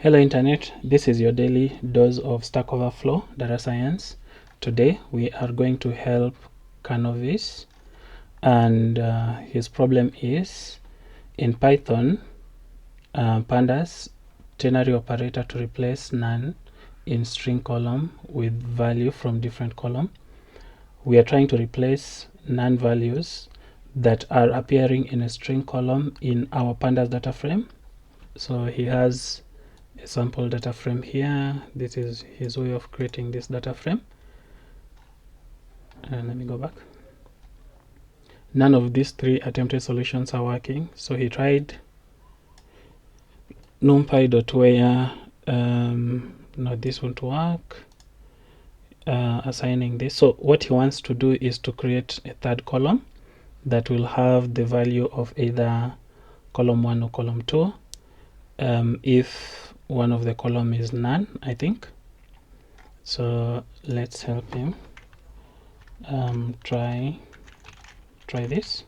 Hello Internet, this is your daily dose of Stack Overflow data science. Today we are going to help Canovis, and his problem is in Python, pandas ternary operator to replace none in string column with value from different column. We are trying to replace none values that are appearing in a string column in our pandas data frame. So he has a sample data frame here. This is his way of creating this data frame. And let me go back. None of these three attempted solutions are working. So he tried numpy.where, no, this won't work. Assigning this. So what he wants to do is to create a third column that will have the value of either column 1 or column 2. If one of the column is none, I think. So let's help him. Try this.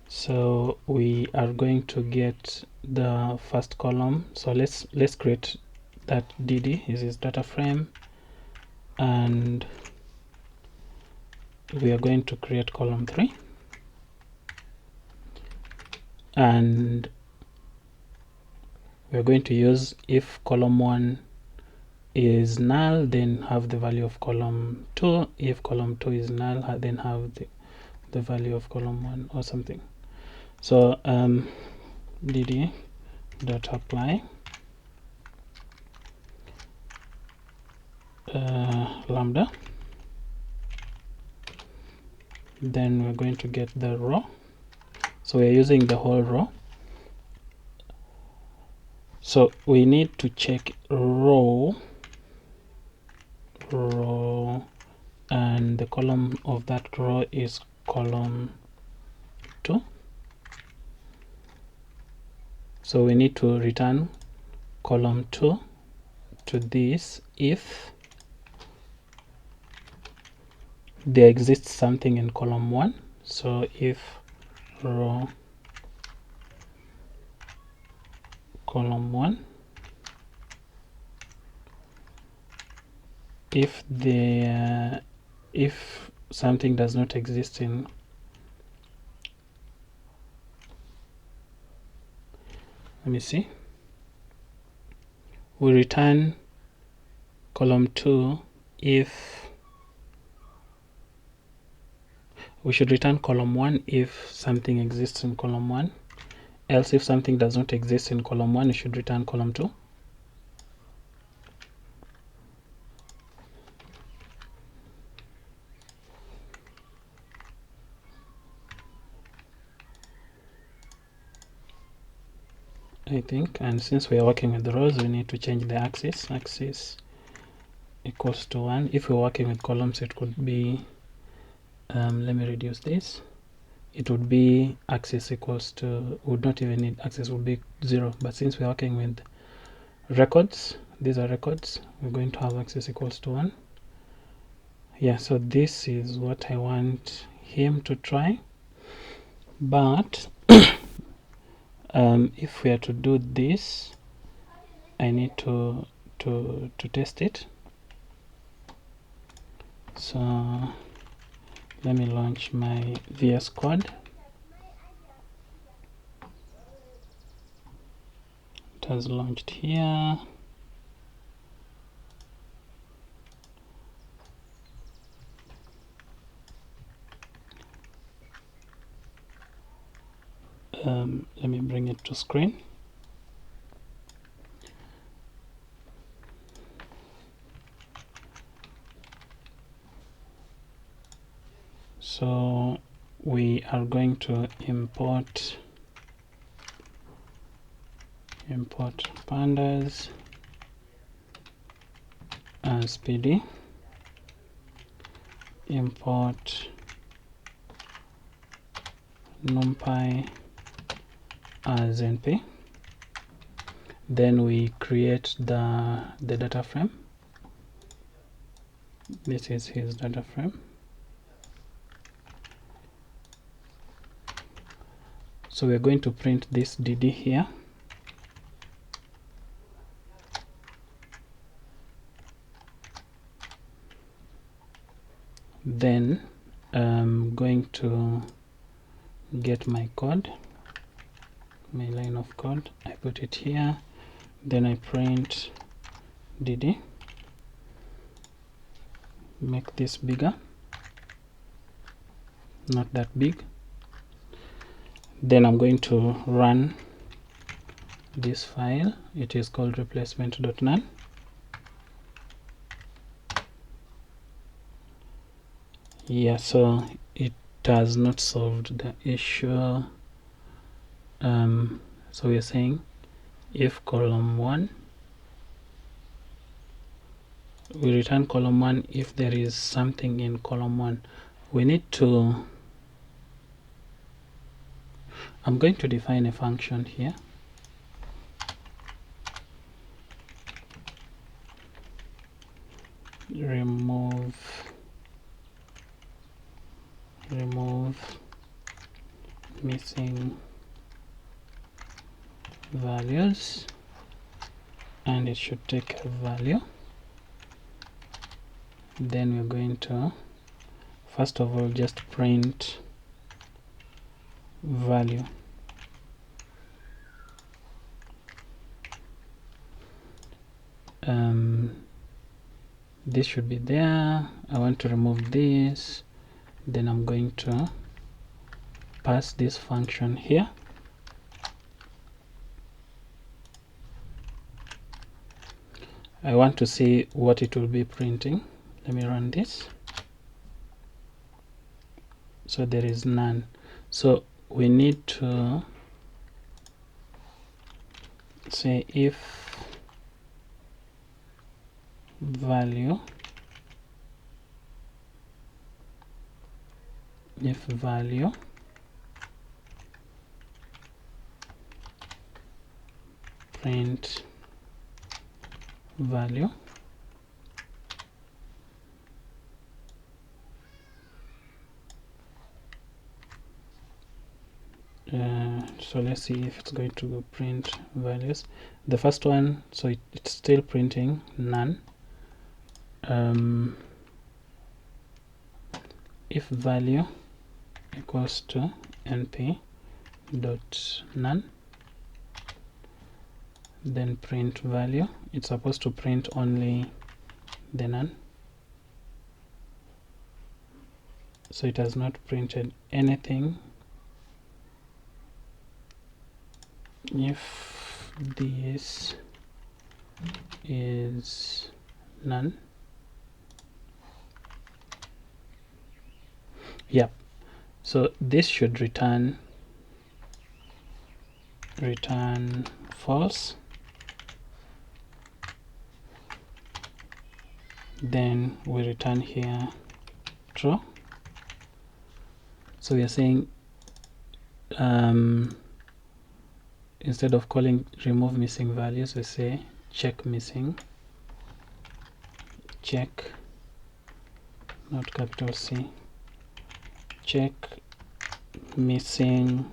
So we are going to get the first column. So let's create that dd is his data frame, and we are going to create column 3, and we're going to use if column 1 is null, then have the value of column 2. If column 2 is null, then have the value of column 1 or something. So dd dot apply lambda, then we're going to get the row. So we're using the whole row. So we need to check row, and the column of that row is column 2. So we need to return column 2 to this if there exists something in column 1. So if row column 1, if something does not exist in let me see, we return column 2 if we should return column 1 if something exists in column 1, else if something does not exist in column 1 you should return column 2. I think, and since we are working with the rows, we need to change the axis equals to 1. If we're working with columns, it could be let me reduce this. It would be axis equals to, would not even need axis, would be 0. But since we're working with records, these are records, we're going to have axis equals to 1. Yeah, so this is what I want him to try. But if we are to do this, I need to test it. So let me launch my VS Code. It has launched here. Let me bring it to screen. So we are going to import pandas as pd, import numpy as np, then we create the data frame. This is his data frame. So we're going to print this dd here. Then I'm going to get my code, my line of code. I put it here, then I print dd, make this bigger, not that big. Then I'm going to run this file. It is called replacement.none. Yeah, so it has not solved the issue. So we're saying if column 1, we return column 1 if there is something in column 1. We need to, I'm going to define a function here. Remove missing values, and it should take a value. Then we're going to first of all just print value. This should be there. I want to remove this. Then I'm going to pass this function here. I want to see what it will be printing. Let me run this. So there is none. So we need to say if value print value, so let's see if it's going to print values. The first one, so it's still printing none. If value equals to np dot none, then print value. It's supposed to print only the none, so it has not printed anything. If this is none, yep, so this should return false. Then we return here true. So we are saying instead of calling remove missing values, we say check missing, check, not capital C, check missing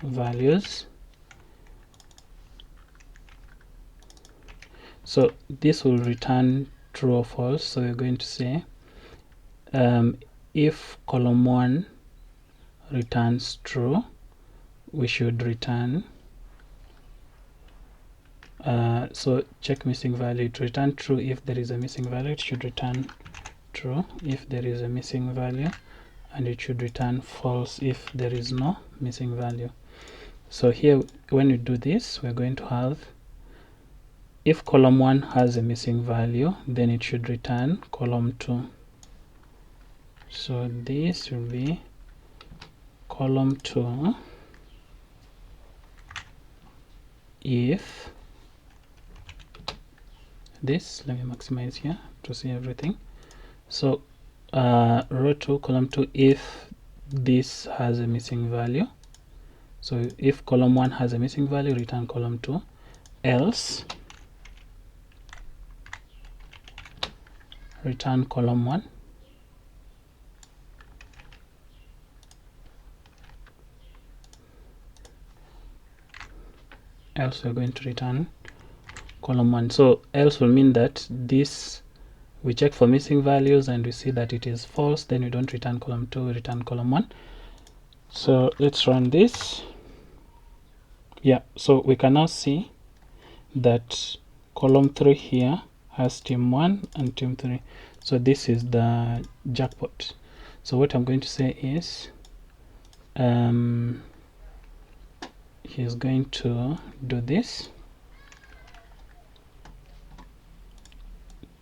values. So this will return true or false. So we're going to say if column 1 returns true, we should return so check missing value, to return true if there is a missing value. It should return true if there is a missing value, and it should return false if there is no missing value. So here when we do this, we're going to have, if column 1 has a missing value, then it should return column 2. So this will be column 2 if this, let me maximize here to see everything. So row 2 column 2 if this has a missing value. So if column 1 has a missing value, return column 2, else return column 1. else we're going to return column 1. So else will mean that this, we check for missing values and we see that it is false, then we don't return column 2, we return column 1. So let's run this. Yeah, so we can now see that column 3 here has team 1 and team 3. So this is the jackpot. So what I'm going to say is he's going to do this.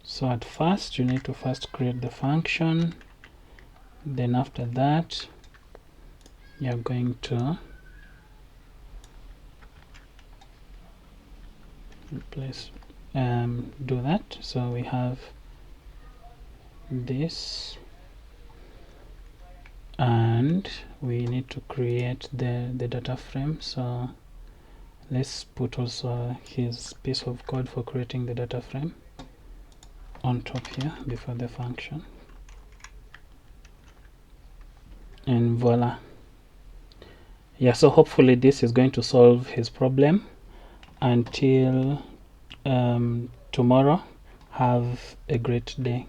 So at first you need to first create the function, then after that you're going to replace do that. So we have this, and we need to create the data frame. So let's put also his piece of code for creating the data frame on top here before the function, and voila. Yeah, so hopefully this is going to solve his problem. Until tomorrow, have a great day.